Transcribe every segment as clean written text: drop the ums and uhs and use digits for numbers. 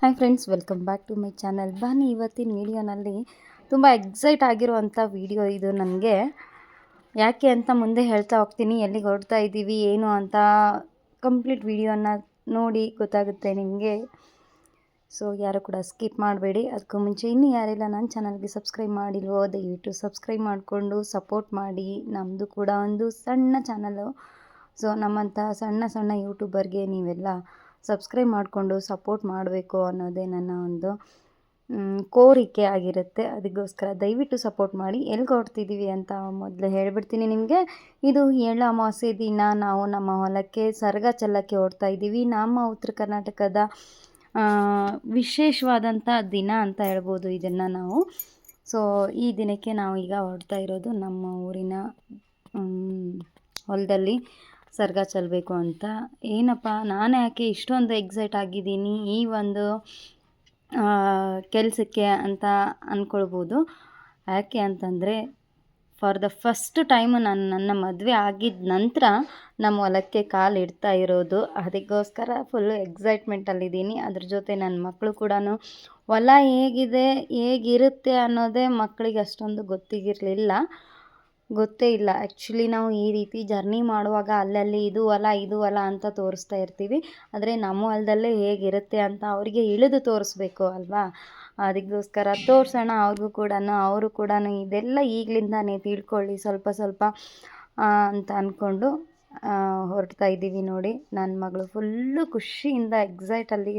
Hi friends, welcome back to my channel. ಬನ್ನಿ, ಇವತ್ತಿನ ವೀಡಿಯೋನಲ್ಲಿ ತುಂಬ ಎಕ್ಸೈಟ್ ಆಗಿರುವಂಥ ವೀಡಿಯೋ ಇದು. ನನಗೆ ಯಾಕೆ ಅಂತ ಮುಂದೆ ಹೇಳ್ತಾ ಹೋಗ್ತೀನಿ. ಎಲ್ಲಿಗೆ ಹೊರಡ್ತಾ ಇದ್ದೀವಿ ಏನು ಅಂತ ಕಂಪ್ಲೀಟ್ ವೀಡಿಯೋನ ನೋಡಿ ಗೊತ್ತಾಗುತ್ತೆ ನಿಮಗೆ. ಸೊ ಯಾರು ಕೂಡ ಸ್ಕಿಪ್ ಮಾಡಬೇಡಿ. ಅದಕ್ಕೂ ಮುಂಚೆ ಇನ್ನೂ ಯಾರೆಲ್ಲ ನನ್ನ ಚಾನಲ್ಗೆ ಸಬ್ಸ್ಕ್ರೈಬ್ ಮಾಡಿಲ್ವೋ ದಯವಿಟ್ಟು ಸಬ್ಸ್ಕ್ರೈಬ್ ಮಾಡಿಕೊಂಡು ಸಪೋರ್ಟ್ ಮಾಡಿ. ನಮ್ಮದು ಕೂಡ ಒಂದು ಸಣ್ಣ ಚಾನಲು. ಸೊ ನಮ್ಮಂಥ ಸಣ್ಣ ಸಣ್ಣ ಯೂಟ್ಯೂಬರ್ಗೆ ನೀವೆಲ್ಲ ಸಬ್ಸ್ಕ್ರೈಬ್ ಮಾಡಿಕೊಂಡು ಸಪೋರ್ಟ್ ಮಾಡಬೇಕು ಅನ್ನೋದೇ ನನ್ನ ಒಂದು ಕೋರಿಕೆ ಆಗಿರುತ್ತೆ. ಅದಕ್ಕೋಸ್ಕರ ದಯವಿಟ್ಟು ಸಪೋರ್ಟ್ ಮಾಡಿ. ಎಲ್ಲಿಗೆ ಹೊರಡ್ತಿದ್ದೀವಿ ಅಂತ ಮೊದಲು ಹೇಳಿಬಿಡ್ತೀನಿ ನಿಮಗೆ. ಇದು ಎಳ್ಳು ಅಮಾವಾಸ್ಯೆ ದಿನ ನಾವು ನಮ್ಮ ಹೊಲಕ್ಕೆ ಸರ್ಗ ಚೆಲ್ಲಕ್ಕೆ ಹೊರಡ್ತಾ ಇದ್ದೀವಿ. ನಮ್ಮ ಉತ್ತರ ಕರ್ನಾಟಕದ ವಿಶೇಷವಾದಂಥ ದಿನ ಅಂತ ಹೇಳ್ಬೋದು ಇದನ್ನು ನಾವು. ಸೊ ಈ ದಿನಕ್ಕೆ ನಾವು ಈಗ ಹೊರಡ್ತಾ ಇರೋದು ನಮ್ಮ ಊರಿನ ಹೊಲದಲ್ಲಿ ಸರ್ಗ ಚೆಲ್ಲಬೇಕು ಅಂತ. ಏನಪ್ಪ ನಾನು ಯಾಕೆ ಇಷ್ಟೊಂದು ಎಕ್ಸೈಟ್ ಆಗಿದ್ದೀನಿ ಈ ಒಂದು ಕೆಲಸಕ್ಕೆ ಅಂತ ಅಂದ್ಕೊಳ್ಬೋದು. ಯಾಕೆ ಅಂತಂದರೆ ಫಾರ್ ದ ಫಸ್ಟ್ ಟೈಮು ನಾನು ನನ್ನ ಮದುವೆ ಆಗಿದ್ದ ನಂತರ ನಮ್ಮ ಹೊಲಕ್ಕೆ ಕಾಲು ಇಡ್ತಾ ಇರೋದು. ಅದಕ್ಕೋಸ್ಕರ ಫುಲ್ಲು ಎಕ್ಸೈಟ್ಮೆಂಟಲ್ಲಿದ್ದೀನಿ. ಅದ್ರ ಜೊತೆ ನನ್ನ ಮಕ್ಕಳು ಕೂಡ ಹೊಲ ಹೇಗಿರುತ್ತೆ ಅನ್ನೋದೇ ಮಕ್ಕಳಿಗೆ ಅಷ್ಟೊಂದು ಗೊತ್ತೇ ಇಲ್ಲ. ಆ್ಯಕ್ಚುಲಿ ನಾವು ಈ ರೀತಿ ಜರ್ನಿ ಮಾಡುವಾಗ ಅಲ್ಲಲ್ಲಿ ಇದು ಹೊಲ ಅಂತ ತೋರಿಸ್ತಾ ಇರ್ತೀವಿ. ಆದರೆ ನಮ್ಮ ಹೊಲದಲ್ಲೇ ಹೇಗಿರುತ್ತೆ ಅಂತ ಅವರಿಗೆ ಇಳಿದು ತೋರಿಸ್ಬೇಕು ಅಲ್ವಾ. ಅದಕ್ಕೋಸ್ಕರ ತೋರಿಸೋಣ ಅವರು ಕೂಡ ಇದೆಲ್ಲ ಈಗಲಿಂದಾನೇ ತಿಳ್ಕೊಳ್ಳಿ ಸ್ವಲ್ಪ ಅಂತ ಅಂದ್ಕೊಂಡು ಹೊರಡ್ತಾ ಇದ್ದೀವಿ. ನೋಡಿ, ನನ್ನ ಮಗಳು ಫುಲ್ಲು ಖುಷಿಯಿಂದ ಎಕ್ಸೈಟಲ್ಲಿ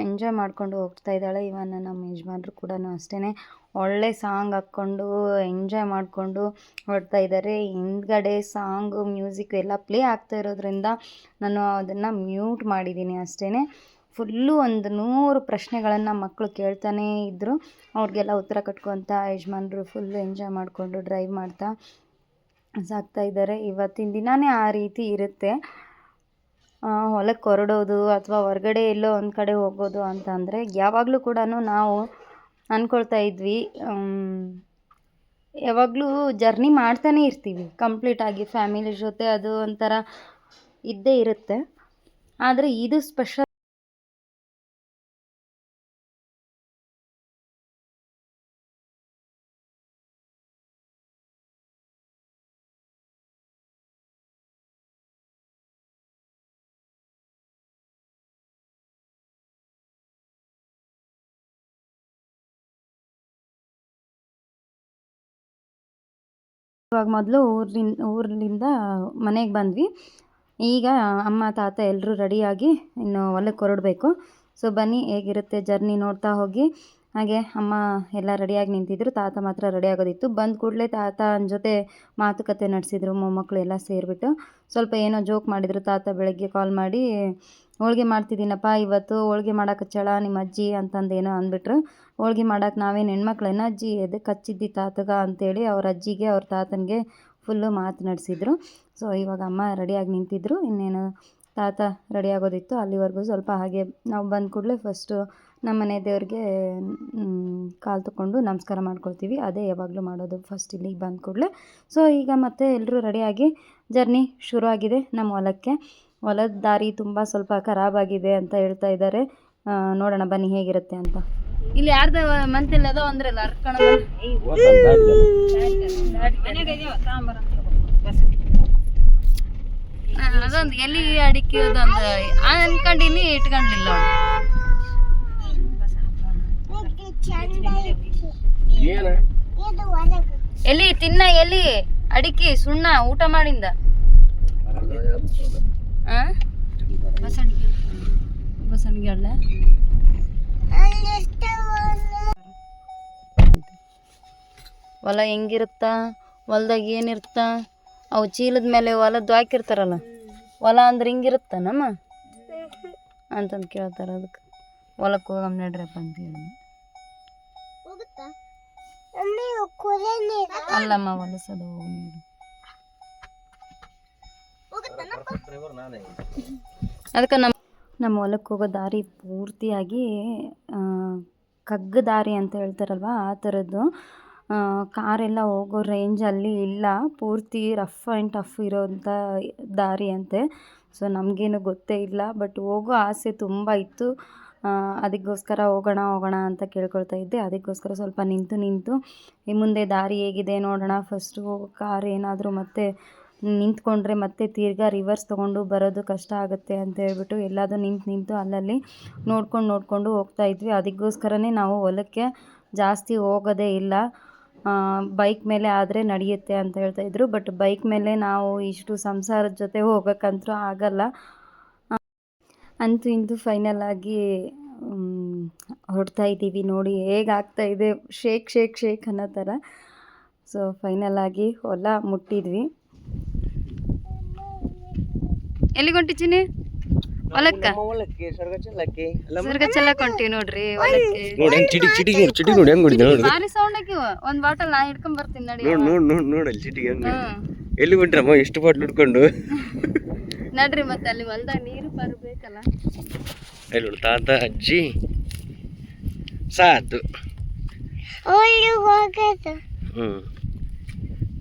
ಎಂಜಾಯ್ ಮಾಡಿಕೊಂಡು ಹೋಗ್ತಾ ಇದ್ದಾಳೆ. ಇವನ್ ನಮ್ಮ ಯಜಮಾನ್ರು ಕೂಡ ಅಷ್ಟೇ ಒಳ್ಳೆ ಸಾಂಗ್ ಹಾಕ್ಕೊಂಡು ಎಂಜಾಯ್ ಮಾಡಿಕೊಂಡು ಹೊರಡ್ತಾ ಇದ್ದಾರೆ. ಹಿಂದ್ಗಡೆ ಸಾಂಗು ಮ್ಯೂಸಿಕ್ ಎಲ್ಲ ಪ್ಲೇ ಆಗ್ತಾ ಇರೋದ್ರಿಂದ ನಾನು ಅದನ್ನು ಮ್ಯೂಟ್ ಮಾಡಿದ್ದೀನಿ ಅಷ್ಟೇ. ಫುಲ್ಲು ಒಂದು 100 ಪ್ರಶ್ನೆಗಳನ್ನು ಮಕ್ಕಳು ಕೇಳ್ತಾನೇ ಇದ್ದರು. ಅವ್ರಿಗೆಲ್ಲ ಉತ್ತರ ಕಟ್ಕೊತ ಯಜಮಾನ್ರು ಫುಲ್ಲು ಎಂಜಾಯ್ ಮಾಡಿಕೊಂಡು ಡ್ರೈವ್ ಮಾಡ್ತಾ ಸಾಕ್ತಾ ಇದ್ದಾರೆ. ಇವತ್ತಿನ ದಿನವೇ ಆ ರೀತಿ ಇರುತ್ತೆ. ಹೊಲಕ್ಕೆ ಹೊರಡೋದು ಅಥವಾ ಹೊರಗಡೆ ಎಲ್ಲೋ ಒಂದು ಕಡೆ ಹೋಗೋದು ಅಂತಂದರೆ ಯಾವಾಗಲೂ ಕೂಡ ನಾವು ಅಂದ್ಕೊಳ್ತಾ ಇದ್ವಿ, ಯಾವಾಗಲೂ ಜರ್ನಿ ಮಾಡ್ತಾನೆ ಇರ್ತೀವಿ ಕಂಪ್ಲೀಟಾಗಿ ಫ್ಯಾಮಿಲಿ ಜೊತೆ. ಅದು ಒಂಥರ ಇದ್ದೇ ಇರುತ್ತೆ. ಆದರೆ ಇದು ಸ್ಪೆಷಲ್. ಇವಾಗ ಮೊದಲು ಊರಿಂದ ಮನೆಗೆ ಬಂದ್ವಿ. ಈಗ ಅಮ್ಮ ತಾತ ಎಲ್ಲರೂ ರೆಡಿಯಾಗಿ ಇನ್ನು ಹೊಲಕ್ಕೆ ಹೊರಡಬೇಕು. ಸೊ ಬನ್ನಿ, ಹೇಗಿರುತ್ತೆ ಜರ್ನಿ ನೋಡ್ತಾ ಹೋಗಿ. ಹಾಗೆ ಅಮ್ಮ ಎಲ್ಲ ರೆಡಿಯಾಗಿ ನಿಂತಿದ್ರು, ತಾತ ಮಾತ್ರ ರೆಡಿ ಆಗೋದಿತ್ತು. ಬಂದ ಕೂಡಲೇ ತಾತನ ಜೊತೆ ಮಾತುಕತೆ ನಡೆಸಿದ್ರು. ಮೊಮ್ಮಕ್ಕಳು ಎಲ್ಲ ಸೇರಿಬಿಟ್ಟು ಸ್ವಲ್ಪ ಏನೋ ಜೋಕ್ ಮಾಡಿದರು. ತಾತ ಬೆಳಗ್ಗೆ ಕಾಲ್ ಮಾಡಿ, ಹೋಳ್ಗೆ ಮಾಡ್ತಿದ್ದೀನಪ್ಪ ಇವತ್ತು, ಹೋಳ್ಗೆ ಮಾಡೋಕೆ ಹಚ್ಚಳ ನಿಮ್ಮ ಅಜ್ಜಿ ಅಂತಂದೇನೋ ಅಂದ್ಬಿಟ್ರು. ಹೋಳ್ಗೆ ಮಾಡೋಕೆ ನಾವೇನು ಹೆಣ್ಮಕ್ಳೇನ ಅಜ್ಜಿ, ಎದಕ್ಕೆ ಹಚ್ಚಿದ್ದಿ ತಾತಗ ಅಂತೇಳಿ ಅವ್ರ ಅಜ್ಜಿಗೆ ಅವ್ರ ತಾತನಿಗೆ ಫುಲ್ಲು ಮಾತು ನಡೆಸಿದ್ರು. ಸೊ ಇವಾಗ ಅಮ್ಮ ರೆಡಿಯಾಗಿ ನಿಂತಿದ್ರು, ಇನ್ನೇನು ತಾತ ರೆಡಿ ಆಗೋದಿತ್ತು. ಅಲ್ಲಿವರೆಗೂ ಸ್ವಲ್ಪ ಹಾಗೆ ನಾವು ಬಂದ ಕೂಡಲೇ ಫಸ್ಟು ನಮ್ಮ ಮನೆ ದೇವ್ರಿಗೆ ಕಾಲು ತಗೊಂಡು ನಮಸ್ಕಾರ ಮಾಡ್ಕೊಳ್ತೀವಿ. ಅದೇ ಯಾವಾಗಲೂ ಮಾಡೋದು ಫಸ್ಟ್ ಇಲ್ಲಿಗೆ ಬಂದ ಕೂಡಲೇ. ಸೊ ಈಗ ಮತ್ತೆ ಎಲ್ಲರೂ ರೆಡಿಯಾಗಿ ಜರ್ನಿ ಶುರು ಆಗಿದೆ ನಮ್ಮ ಹೊಲಕ್ಕೆ. ಹೊಲದ ದಾರಿ ತುಂಬ ಸ್ವಲ್ಪ ಖರಾಬಾಗಿದೆ ಅಂತ ಹೇಳ್ತಾ ಇದ್ದಾರೆ. ನೋಡೋಣ ಬನ್ನಿ ಹೇಗಿರುತ್ತೆ ಅಂತ. ಇಲ್ಲಿ ಯಾರ್ದ ಮಂತಿಲ್ಲ ಅದೋ ಅಂದ್ರಲ್ಲ ಅರ್ಕಣ ಅದೊಂದು ಎಲ್ಲಿ ಅಡಿಕೆ ಅದೊಂದು ಅನ್ಕೊಂಡಿನಿ, ಇಟ್ಕೊಂಡಿಲ್ಲ. ಎಲ್ಲಿ ಎಲ್ಲಿ ಅಡಿಕೆ ಸುಣ್ಣ ಊಟ ಮಾಡಿಂದ ಬಸಣಿಗೆ ಹೊಲ ಹೆಂಗಿರುತ್ತಾ, ಹೊಲ್ದಾಗ ಏನಿರುತ್ತ, ಅವು ಚೀಲದ ಮೇಲೆ ಹೊಲದ್ದು ಹಾಕಿರ್ತಾರಲ್ಲ, ಹೊಲ ಅಂದ್ರೆ ಹಿಂಗಿರುತ್ತ ನಮ್ಮ ಅಂತಂದು ಕೇಳ್ತಾರೆ. ಅದಕ್ಕೆ ಹೊಲಕ್ಕೆ ಹೋಗಮ್ಮ ನಡ್ರಪ್ಪ ಅಂತ ಹೇಳಿ. ಅಲ್ಲಮ್ಮ ಹೊಲಸದು ಹೋಗಿ ನೀರು. ಅದಕ್ಕೆ ನಮ್ಮ ಹೊಲಕ್ಕೆ ಹೋಗೋ ದಾರಿ ಪೂರ್ತಿಯಾಗಿ ಕಗ್ಗ ದಾರಿ ಅಂತ ಹೇಳ್ತಾರಲ್ವ, ಆ ಥರದ್ದು. ಕಾರೆಲ್ಲ ಹೋಗೋ ರೇಂಜಲ್ಲಿ ಇಲ್ಲ, ಪೂರ್ತಿ ರಫ್ ಆ್ಯಂಡ್ ಟಫ್ ಇರೋಂಥ ದಾರಿ ಅಂತೆ. ಸೊ ನಮಗೇನು ಗೊತ್ತೇ ಇಲ್ಲ, ಬಟ್ ಹೋಗೋ ಆಸೆ ತುಂಬ ಇತ್ತು. ಅದಕ್ಕೋಸ್ಕರ ಹೋಗೋಣ ಅಂತ ಕೇಳ್ಕೊಳ್ತಾ ಇದ್ದೆ. ಅದಕ್ಕೋಸ್ಕರ ಸ್ವಲ್ಪ ನಿಂತು ಈ ಮುಂದೆ ದಾರಿ ಹೇಗಿದೆ ನೋಡೋಣ, ಫಸ್ಟು ಕಾರ್ ಏನಾದರೂ ಮತ್ತೆ ನಿಂತ್ಕೊಂಡ್ರೆ ಮತ್ತೆ ತಿರ್ಗಾ ರಿವರ್ಸ್ ತೊಗೊಂಡು ಬರೋದು ಕಷ್ಟ ಆಗುತ್ತೆ ಅಂತ ಹೇಳ್ಬಿಟ್ಟು ಎಲ್ಲದೂ ನಿಂತು ಅಲ್ಲಲ್ಲಿ ನೋಡ್ಕೊಂಡು ಹೋಗ್ತಾ ಇದ್ವಿ. ಅದಕ್ಕೋಸ್ಕರನೇ ನಾವು ಹೊಲಕ್ಕೆ ಜಾಸ್ತಿ ಹೋಗೋದೇ ಇಲ್ಲ. ಬೈಕ್ ಮೇಲೆ ಆದರೆ ನಡೆಯುತ್ತೆ ಅಂತ ಹೇಳ್ತಾಯಿದ್ರು. ಬಟ್ ಬೈಕ್ ಮೇಲೆ ನಾವು ಇಷ್ಟು ಸಂಸಾರದ ಜೊತೆ ಹೋಗೋಕ್ಕಂತೂ ಆಗಲ್ಲ. ಅಂತೂ ಇಂತೂ ಫೈನಲ್ ಆಗಿ ಹೊರಡ್ತಾ ಇದ್ದೀವಿ. ನೋಡಿ ಹೇಗಾಗ್ತಾ ಇದೆ, ಶೇಕ್ ಅನ್ನೋ ಥರ. ಸೊ ಫೈನಲ್ ಆಗಿ ಹೊಲ ಮುಟ್ಟಿದ್ವಿ. ಎಲ್ಲಿಗೆ ಹೊಂಟಿದ್ದೀನಿ? ಹೊಲಕ್ಕೆ ಸರ್ಗಚ್ಚಲ್ಲಕ್ಕೆ ನೋಡ್ರಿ. ಭಾರಿ ಸೌಂಡ್ ಹಾಕಿವ. ಒಂದು ಬಾಟಲ್ ನಾ ಹಿಡ್ಕೊಂಡ್ ಬರ್ತೀನಿ ನಡಿ. ಎಲ್ಲಿ ಹೊಂಟ್ರಮ್ಮ? ಎಷ್ಟು ಬಾಟ್ಲ್ ಹಿಡ್ಕೊಂಡು ನಡ್ರಿ. ಮತ್ತೆ ಅಲ್ಲಿ ಹೊಲ್ದಾಗ ನೀರು ಬರಬೇಕಲ್ಲ. ಅಲ್ಲಿ ತಾತ ಅಜ್ಜಿ ಸಾತು.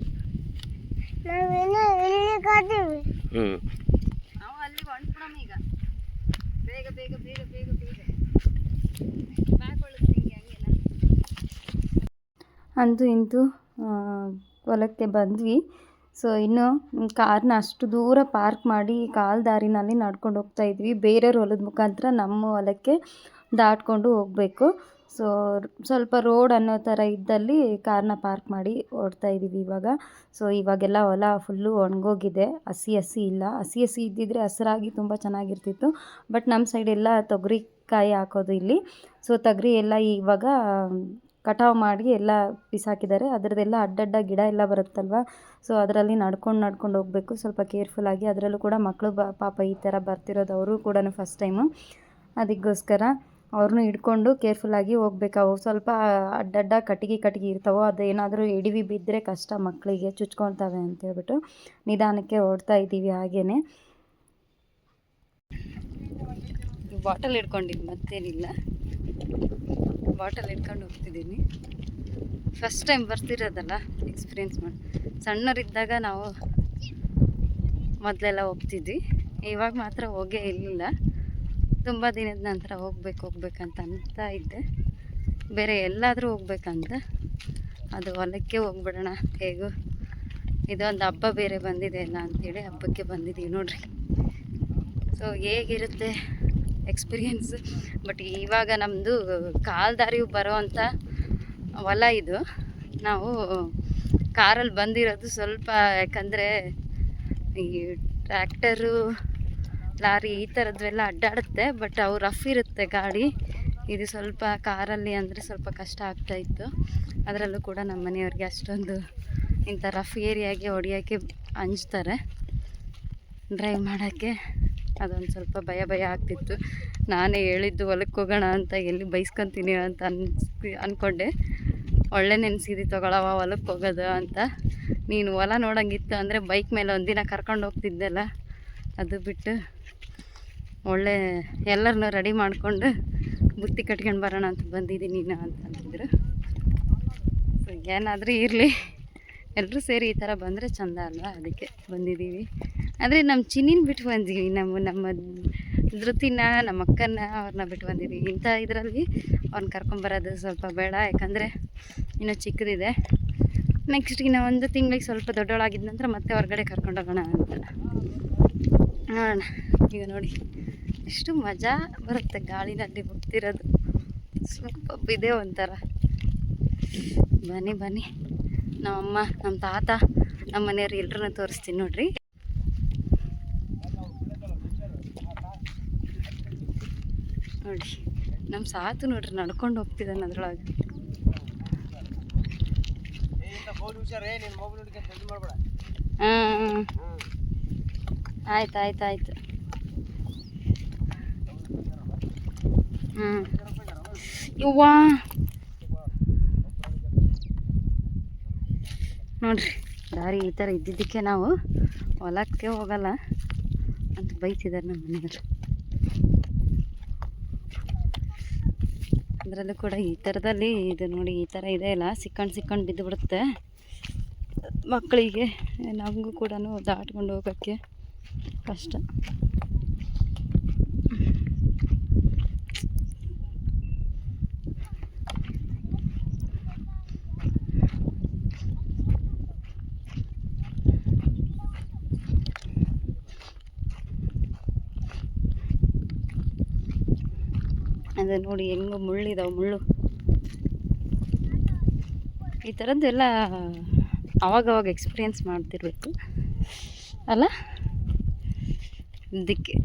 ನಾವು ಅಲ್ಲಿ ಹೊಂಟ್ಬಿಡಮ್ ಈಗ. ಬೇಗ ಅಂತೂ ಇಂತೂ ಹೊಲಕ್ಕೆ ಬಂದ್ವಿ. ಸೊ ಇನ್ನು ಕಾರ್ನ ಅಷ್ಟು ದೂರ ಪಾರ್ಕ್ ಮಾಡಿ ಕಾಲು ದಾರಿನಲ್ಲಿ ನಡ್ಕೊಂಡು ಹೋಗ್ತಾ ಇದ್ವಿ. ಬೇರೆಯವ್ರ ಹೊಲದ ಮುಖಾಂತರ ನಮ್ಮ ಹೊಲಕ್ಕೆ ದಾಟ್ಕೊಂಡು ಹೋಗಬೇಕು. ಸೊ ಸ್ವಲ್ಪ ರೋಡ್ ಅನ್ನೋ ಥರ ಇದ್ದಲ್ಲಿ ಕಾರ್ನ ಪಾರ್ಕ್ ಮಾಡಿ ಓಡ್ತಾ ಇದ್ದೀವಿ ಇವಾಗ. ಸೊ ಇವಾಗೆಲ್ಲ ಹೊಲ ಫುಲ್ಲು ಒಣಗೋಗಿದೆ, ಹಸಿ ಇಲ್ಲ. ಹಸಿ ಇದ್ದಿದ್ರೆ ಹಸಿರಾಗಿ ತುಂಬ ಚೆನ್ನಾಗಿರ್ತಿತ್ತು. ಬಟ್ ನಮ್ಮ ಸೈಡೆಲ್ಲ ತೊಗರಿಕಾಯಿ ಹಾಕೋದು ಇಲ್ಲಿ. ಸೊ ತೊಗರಿ ಎಲ್ಲ ಇವಾಗ ಕಟಾವು ಮಾಡಿ ಎಲ್ಲ ಬಿಸಾಕಿದ್ದಾರೆ. ಅದರದ್ದೆಲ್ಲ ಅಡ್ಡಡ್ಡ ಗಿಡ ಎಲ್ಲ ಬರುತ್ತಲ್ವ. ಸೊ ಅದರಲ್ಲಿ ನಡ್ಕೊಂಡು ಹೋಗಬೇಕು ಸ್ವಲ್ಪ ಕೇರ್ಫುಲ್ಲಾಗಿ. ಅದರಲ್ಲೂ ಕೂಡ ಮಕ್ಕಳು ಪಾಪ ಈ ಥರ ಬರ್ತಿರೋದು ಅವರು ಕೂಡ ಫಸ್ಟ್ ಟೈಮು. ಅದಕ್ಕೋಸ್ಕರ ಅವ್ರನ್ನೂ ಹಿಡ್ಕೊಂಡು ಕೇರ್ಫುಲ್ಲಾಗಿ ಹೋಗ್ಬೇಕು. ಅವು ಸ್ವಲ್ಪ ಅಡ್ಡಡ್ಡ ಕಟ್ಟಿಗೆ ಇರ್ತಾವೋ, ಅದೇನಾದರೂ ಎಡವಿ ಬಿದ್ದರೆ ಕಷ್ಟ, ಮಕ್ಕಳಿಗೆ ಚುಚ್ಕೊಳ್ತವೆ ಅಂತೇಳ್ಬಿಟ್ಟು ನಿಧಾನಕ್ಕೆ ಓಡ್ತಾ ಇದ್ದೀವಿ. ಹಾಗೇ ಬಾಟಲ್ ಹಿಡ್ಕೊಂಡಿದ್ದು ಮತ್ತೇನಿಲ್ಲ, ಬಾಟಲ್ ಹಿಡ್ಕೊಂಡು ಹೋಗ್ತಿದ್ದೀನಿ. ಫಸ್ಟ್ ಟೈಮ್ ಬರ್ತಿರೋದಲ್ಲ, ಎಕ್ಸ್ಪೀರಿಯೆನ್ಸ್ ಮಾಡಿ. ಸಣ್ಣವರಿದ್ದಾಗ ನಾವು ಮೊದಲೆಲ್ಲ ಹೋಗ್ತಿದ್ವಿ, ಇವಾಗ ಮಾತ್ರ ಹೋಗೇ ಇರಲಿಲ್ಲ. ತುಂಬ ದಿನದ ನಂತರ ಹೋಗ್ಬೇಕಂತ ಇದ್ದೆ. ಬೇರೆ ಎಲ್ಲಾದರೂ ಹೋಗ್ಬೇಕಂತ, ಅದು ಹೊಲಕ್ಕೆ ಹೋಗ್ಬಿಡೋಣ. ಹೇಗೂ ಇದೊಂದು ಹಬ್ಬ ಬೇರೆ ಬಂದಿದೆ ಅಲ್ಲ ಅಂಥೇಳಿ ಹಬ್ಬಕ್ಕೆ ಬಂದಿದ್ದೀವಿ ನೋಡ್ರಿ. ಸೊ ಹೇಗಿರುತ್ತೆ ಎಕ್ಸ್ಪೀರಿಯೆನ್ಸ್. ಬಟ್ ಇವಾಗ ನಮ್ಮದು ಕಾಲ್ದಾರಿಯು ಬರೋ ಅಂಥ ಹೊಲ ಇದು. ನಾವು ಕಾರಲ್ಲಿ ಬಂದಿರೋದು ಸ್ವಲ್ಪ, ಯಾಕಂದರೆ ಈ ಟ್ರ್ಯಾಕ್ಟರು ಲಾರಿ ಈ ಥರದ್ವೆಲ್ಲ ಅಡ್ಡಾಡುತ್ತೆ. ಬಟ್ ಅವು ರಫ್ ಇರುತ್ತೆ ಗಾಡಿ. ಇದು ಸ್ವಲ್ಪ ಕಾರಲ್ಲಿ ಅಂದರೆ ಸ್ವಲ್ಪ ಕಷ್ಟ ಆಗ್ತಾಯಿತ್ತು. ಅದರಲ್ಲೂ ಕೂಡ ನಮ್ಮ ಮನೆಯವ್ರಿಗೆ ಅಷ್ಟೊಂದು ಇಂಥ ರಫ್ ಏರಿಯಾಗೆ ಹೊಡಿಯೋಕ್ಕೆ ಅಂಜ್ತಾರೆ ಡ್ರೈವ್ ಮಾಡೋಕ್ಕೆ. ಅದೊಂದು ಸ್ವಲ್ಪ ಭಯ ಆಗ್ತಿತ್ತು. ನಾನೇ ಹೇಳಿದ್ದು ಹೊಲಕ್ಕೆ ಹೋಗೋಣ ಅಂತ, ಎಲ್ಲಿ ಬೈಸ್ಕೊತೀನಿ ಅಂತ ಅಂದ್ಕೊಂಡೆ. ಒಳ್ಳೆ ನೆನೆಸಿದಿ ತೊಗೊಳವ ಹೊಲಕ್ಕೆ ಹೋಗೋದು ಅಂತ. ನೀನು ಹೊಲ ನೋಡೋಂಗಿತ್ತು ಅಂದರೆ ಬೈಕ್ ಮೇಲೆ ಒಂದಿನ ಕರ್ಕೊಂಡು ಹೋಗ್ತಿದ್ದೆಲ್ಲ, ಅದು ಬಿಟ್ಟು ಒಳ್ಳೆ ಎಲ್ಲರನ್ನೂ ರೆಡಿ ಮಾಡಿಕೊಂಡು ಬುತ್ತಿ ಕಟ್ಕೊಂಡು ಬರೋಣ ಅಂತ ಬಂದಿದ್ದೀನಿ ನೀನು ಅಂತಂದಿದ್ರು. ಸೊ ಏನಾದರೂ ಇರಲಿ, ಎಲ್ಲರೂ ಸೇರಿ ಈ ಥರ ಬಂದರೆ ಚೆಂದ ಅಲ್ವಾ, ಅದಕ್ಕೆ ಬಂದಿದ್ದೀವಿ. ಆದರೆ ನಮ್ಮ ಚಿನ್ನಿನ ಬಿಟ್ಟು ಬಂದೀವಿ, ನಮ್ಮ ಧೃತಿನ, ನಮ್ಮ ಅಕ್ಕನ, ಅವ್ರನ್ನ ಬಿಟ್ಟು ಬಂದಿದ್ದೀವಿ. ಇಂಥ ಇದರಲ್ಲಿ ಅವ್ರನ್ನ ಕರ್ಕೊಂಬರೋದು ಸ್ವಲ್ಪ ಬೇಡ, ಯಾಕಂದರೆ ಇನ್ನೂ ಚಿಕ್ಕದಿದೆ. ನೆಕ್ಸ್ಟ್ ಇನ್ನು ಒಂದು ತಿಂಗಳಿಗೆ ಸ್ವಲ್ಪ ದೊಡ್ಡವಳಾಗಿದ್ದ ನಂತರ ಮತ್ತೆ ಹೊರಗಡೆ ಕರ್ಕೊಂಡೋಗೋಣ ಅಂತ ನೋಡೋಣ. ಈಗ ನೋಡಿ ಎಷ್ಟು ಮಜಾ ಬರುತ್ತೆ ಗಾಳಿನಲ್ಲಿ ಹೋಗ್ತಿರೋದು, ಸೂಪರ್ ಇದೆ ಒಂಥರ. ಬನ್ನಿ ನಮ್ಮಮ್ಮ, ನಮ್ಮ ತಾತ, ನಮ್ಮ ಮನೆಯವ್ರು ಎಲ್ರನ್ನೂ ತೋರಿಸ್ತೀನಿ ನೋಡ್ರಿ. ನೋಡಿ ನಮ್ಮ ಸಾತು ನೋಡ್ರಿ ನಡ್ಕೊಂಡು ಹೋಗ್ತಿದ್ದಾನೆ ಅದ್ರೊಳಗೆ. ಹಾಂ ಆಯ್ತು. ಯವ್ವಾ ನೋಡ್ರಿ, ದಾರಿ ಈ ಥರ ಇದ್ದಿದ್ದಕ್ಕೆ ನಾವು ಹೊಲಕ್ಕೆ ಹೋಗಲ್ಲ ಅಂತ ಬೈತಿದ್ದಾರೆ ನಮ್ಮ ಮನೆಯವರು. ಅದರಲ್ಲೂ ಕೂಡ ಈ ಥರದಲ್ಲಿ ಇದು ನೋಡಿ, ಈ ಥರ ಇದೆ ಅಲ್ಲ, ಸಿಕ್ಕೊಂಡು ಬಿದ್ದು ಬಿಡುತ್ತೆ ಮಕ್ಕಳಿಗೆ. ನಮಗೂ ಕೂಡ ದಾಟ್ಕೊಂಡು ಹೋಗೋಕ್ಕೆ ಕಷ್ಟ. ಅದೇ ನೋಡಿ ಹೆಂಗೆ ಮುಳ್ಳಿದಾವೆ, ಮುಳ್ಳು. ಈ ಥರದ್ದೆಲ್ಲ ಅವಾಗವಾಗ ಎಕ್ಸ್ಪೀರಿಯೆನ್ಸ್ ಮಾಡ್ತಿರ್ಬೇಕು ಅಲ್ಲ. ಇದಕ್ಕೆ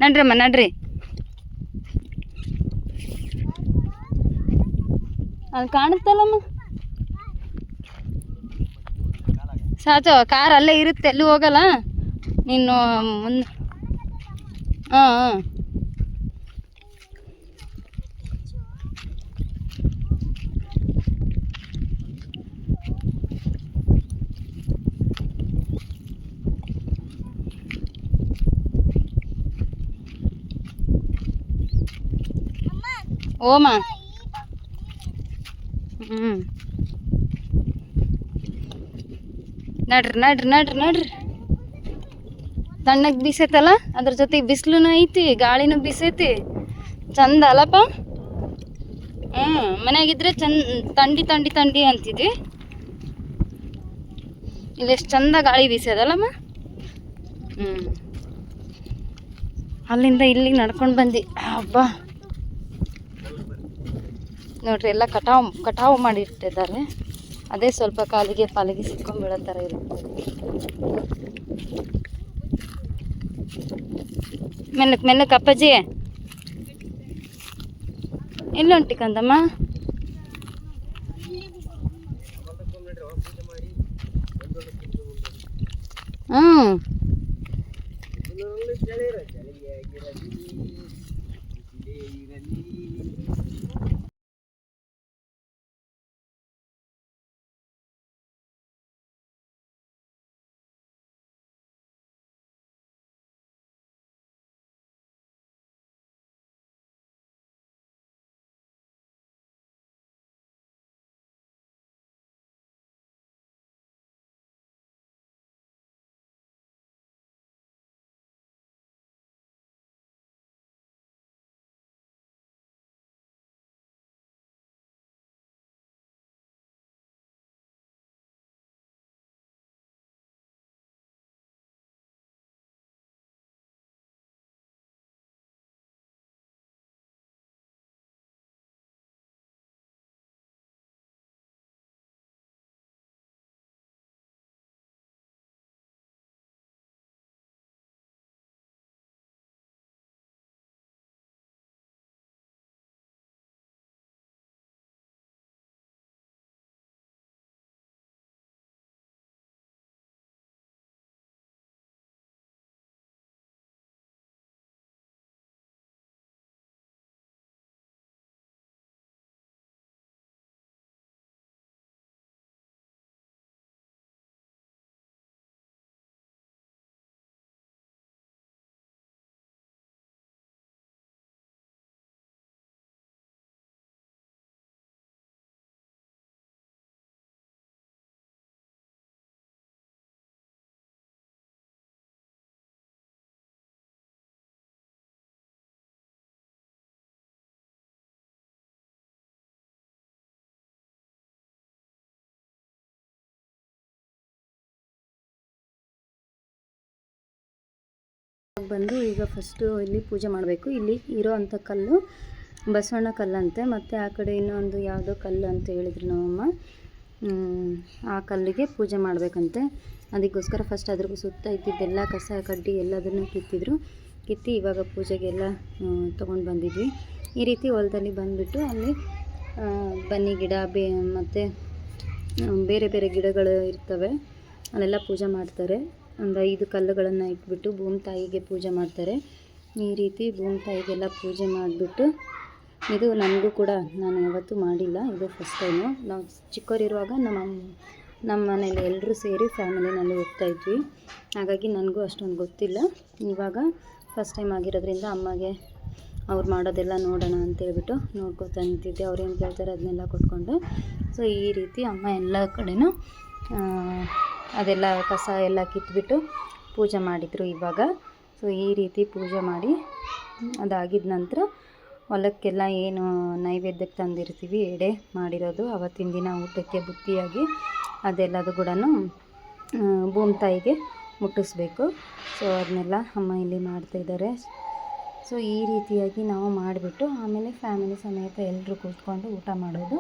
ನಡ್ರಮ್ಮ ನಡ್ರಿ. ಅದು ಕಾಣುತ್ತಲ್ಲಮ್ಮ ಸಾಚೋ, ಕಾರ್ ಅಲ್ಲೇ ಇರುತ್ತೆ, ಎಲ್ಲೂ ಹೋಗಲ್ಲ ನೀನು ಮುಂದೆ. ಹಾಂ ಹಾಂ ಓಮ. ನಡ್ರಿ ನಡ್ರಿ ನಡ್ರಿ ನಡ್ರಿ. ತಣ್ಣಗೆ ಬೀಸೈತಲ್ಲ, ಅದ್ರ ಜೊತೆಗೆ ಬಿಸಿಲು ಐತಿ, ಗಾಳಿನೂ ಬೀಸೈತಿ, ಚಂದ ಅಲ್ಲಪ್ಪ. ಮನೆಯಾಗಿದ್ರೆ ತಂಡಿ ತಂಡಿ ತಂಡಿ ಅಂತಿದ್ವಿ, ಇಲ್ಲಿ ಎಷ್ಟು ಚಂದ ಗಾಳಿ ಬೀಸೋದಲ್ಲಮ್ಮ. ಅಲ್ಲಿಂದ ಇಲ್ಲಿಗೆ ನಡ್ಕೊಂಡು ಬಂದು ಹಬ್ಬ ನೋಡ್ರಿ, ಎಲ್ಲ ಕಟಾವು ಮಾಡಿಟ್ಟಿದ್ದಾರೆ. ಅದೇ ಸ್ವಲ್ಪ ಕಾಲಿಗೆ ಪಾಲಿಗೆ ಸಿಕ್ಕೊಂಡ್ಬೀಳೋ ಥರ ಇರುತ್ತೆ. ಮೆಲ್ಲಕ್ಕೆ ಮೆಲ್ಲಕ್ಕೆ ಅಪ್ಪಾಜಿ. ಎಲ್ಲಿ ಹೊಂಟಿಕಂದಮ್ಮ? ಬಂದು ಈಗ ಫಸ್ಟು ಇಲ್ಲಿ ಪೂಜೆ ಮಾಡಬೇಕು. ಇಲ್ಲಿ ಇರೋ ಅಂಥ ಕಲ್ಲು ಬಸವಣ್ಣ ಕಲ್ಲಂತೆ, ಮತ್ತು ಆ ಕಡೆ ಇನ್ನೊಂದು ಯಾವುದೋ ಕಲ್ಲು ಅಂತ ಹೇಳಿದ್ರು ನಮ್ಮಮ್ಮ. ಆ ಕಲ್ಲಿಗೆ ಪೂಜೆ ಮಾಡಬೇಕಂತೆ. ಅದಕ್ಕೋಸ್ಕರ ಫಸ್ಟ್ ಅದ್ರ ಸುತ್ತ ಇದ್ದಿದ್ದೆಲ್ಲ ಕಸ ಕಡ್ಡಿ ಎಲ್ಲದನ್ನು ಕಿತ್ತಿ ಇವಾಗ ಪೂಜೆಗೆಲ್ಲ ತೊಗೊಂಡು ಬಂದಿದ್ವಿ. ಈ ರೀತಿ ಹೊಲದಲ್ಲಿ ಬಂದುಬಿಟ್ಟು ಅಲ್ಲಿ ಬನ್ನಿ ಗಿಡ ಮತ್ತು ಬೇರೆ ಬೇರೆ ಗಿಡಗಳು ಇರ್ತವೆ, ಅಲ್ಲೆಲ್ಲ ಪೂಜೆ ಮಾಡ್ತಾರೆ. ಒಂದು 5 ಕಲ್ಲುಗಳನ್ನು ಇಟ್ಬಿಟ್ಟು ಭೂಮಿ ತಾಯಿಗೆ ಪೂಜೆ ಮಾಡ್ತಾರೆ. ಈ ರೀತಿ ಭೂಮಿ ತಾಯಿಗೆಲ್ಲ ಪೂಜೆ ಮಾಡಿಬಿಟ್ಟು, ಇದು ನನಗೂ ಕೂಡ ನಾನು ಯಾವತ್ತೂ ಮಾಡಿಲ್ಲ, ಇದು ಫಸ್ಟ್ ಟೈಮು. ನಾವು ಚಿಕ್ಕವರಿರುವಾಗ ನಮ್ಮ ಮನೇಲಿ ಎಲ್ಲರೂ ಸೇರಿ ಫ್ಯಾಮಿಲಿನಲ್ಲಿ ಹೋಗ್ತಾಯಿದ್ವಿ, ಹಾಗಾಗಿ ನನಗೂ ಅಷ್ಟೊಂದು ಗೊತ್ತಿಲ್ಲ. ಇವಾಗ ಫಸ್ಟ್ ಟೈಮ್ ಆಗಿರೋದ್ರಿಂದ ಅಮ್ಮಗೆ ಅವ್ರು ಮಾಡೋದೆಲ್ಲ ನೋಡೋಣ ಅಂತೇಳ್ಬಿಟ್ಟು ನೋಡ್ಕೊತಾ ನಿಂತಿದ್ದೆ. ಅವ್ರು ಏನು ಕೇಳ್ತಾರೆ ಅದನ್ನೆಲ್ಲ ಕೊಟ್ಕೊಂಡು. ಸೊ ಈ ರೀತಿ ಅಮ್ಮ ಎಲ್ಲ ಕಡೆನೂ ಅದೆಲ್ಲ ಕಸ ಎಲ್ಲ ಕಿತ್ಬಿಟ್ಟು ಪೂಜೆ ಮಾಡಿದರು ಇವಾಗ. ಸೊ ಈ ರೀತಿ ಪೂಜೆ ಮಾಡಿ ಅದಾಗಿದ್ದ ನಂತರ ಹೊಲಕ್ಕೆಲ್ಲ ಏನು ನೈವೇದ್ಯಕ್ಕೆ ತಂದಿರ್ತೀವಿ, ಎಡೆ ಮಾಡಿರೋದು ಅವತ್ತಿನ ದಿನ ಊಟಕ್ಕೆ ಬುತ್ತಿಯಾಗಿ ಅದೆಲ್ಲದು ಕೂಡ ಭೂಮಿ ತಾಯಿಗೆ ಮುಟ್ಟಿಸ್ಬೇಕು. ಸೊ ಅದನ್ನೆಲ್ಲ ಅಮ್ಮ ಇಲ್ಲಿ ಮಾಡ್ತಾಯಿದ್ದಾರೆ. ಸೊ ಈ ರೀತಿಯಾಗಿ ನಾವು ಮಾಡಿಬಿಟ್ಟು ಆಮೇಲೆ ಫ್ಯಾಮಿಲಿ ಸಮೇತ ಎಲ್ಲರೂ ಕೂತ್ಕೊಂಡು ಊಟ ಮಾಡೋದು.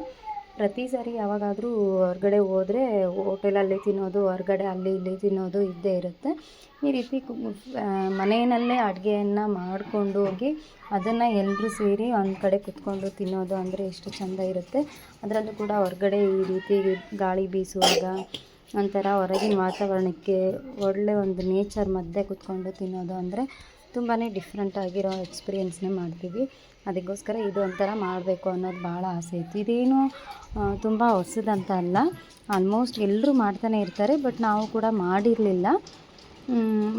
ಪ್ರತಿ ಸಾರಿ ಯಾವಾಗಾದರೂ ಹೊರಗಡೆ ಹೋದರೆ ಹೋಟೆಲಲ್ಲಿ ತಿನ್ನೋದು, ಹೊರಗಡೆ ಅಲ್ಲಿ ಇಲ್ಲಿ ತಿನ್ನೋದು ಇದ್ದೇ ಇರುತ್ತೆ. ಈ ರೀತಿ ಮನೆಯಲ್ಲೇ ಅಡುಗೆಯನ್ನು ಮಾಡಿಕೊಂಡು ಹೋಗಿ ಅದನ್ನು ಎಲ್ಲರೂ ಸೇರಿ ಒಂದು ಕಡೆ ಕುತ್ಕೊಂಡು ತಿನ್ನೋದು ಅಂದರೆ ಎಷ್ಟು ಚೆಂದ ಇರುತ್ತೆ. ಅದರಲ್ಲೂ ಕೂಡ ಹೊರಗಡೆ ಈ ರೀತಿ ಗಾಳಿ ಬೀಸುವಾಗ ಒಂಥರ ಹೊರಗಿನ ವಾತಾವರಣಕ್ಕೆ ಒಳ್ಳೆ ಒಂದು ನೇಚರ್ ಮಧ್ಯೆ ಕುತ್ಕೊಂಡು ತಿನ್ನೋದು ಅಂದರೆ ತುಂಬಾ ಡಿಫ್ರೆಂಟ್ ಆಗಿರೋ ಎಕ್ಸ್ಪೀರಿಯೆನ್ಸ್ನೇ ಮಾಡ್ತೀವಿ. ಅದಕ್ಕೋಸ್ಕರ ಇದು ಒಂಥರ ಮಾಡಬೇಕು ಅನ್ನೋದು ಭಾಳ ಆಸೆ ಇತ್ತು. ಇದೇನು ತುಂಬ ಹೊಸದಂತ ಅಲ್ಲ, ಆಲ್ಮೋಸ್ಟ್ ಎಲ್ಲರೂ ಮಾಡ್ತಾನೆ ಇರ್ತಾರೆ. ಬಟ್ ನಾವು ಕೂಡ ಮಾಡಿರಲಿಲ್ಲ.